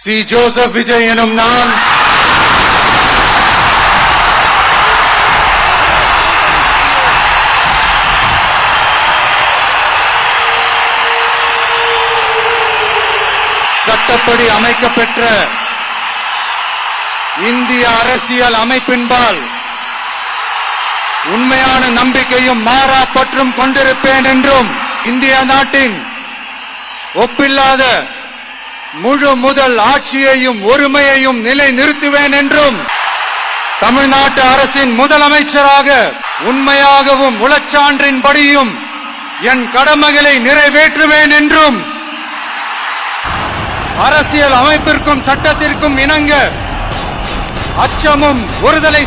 C. Joseph Vijay எனும் நான் சட்டப்படி அமைக்கப்பெற்ற இந்திய அரசியல் அமைப்பின்பால் உண்மையான நம்பிக்கையும் மாறா பற்றும் கொண்டிருப்பேன் என்றும் இந்திய நாட்டின் ஒப்பில்லாத முழு முதல் ஆட்சியையும் ஒருமையையும் நிலைநிறுத்துவேன் என்றும் தமிழ்நாட்டு அரசின் முதலமைச்சராக உண்மையாகவும் உளச்சான்றின்படியும் என் கடமைகளை நிறைவேற்றுவேன் என்றும் அரசியல் அமைப்பிற்கும் சட்டத்திற்கும் இணங்க அச்சமும் ஒருதலை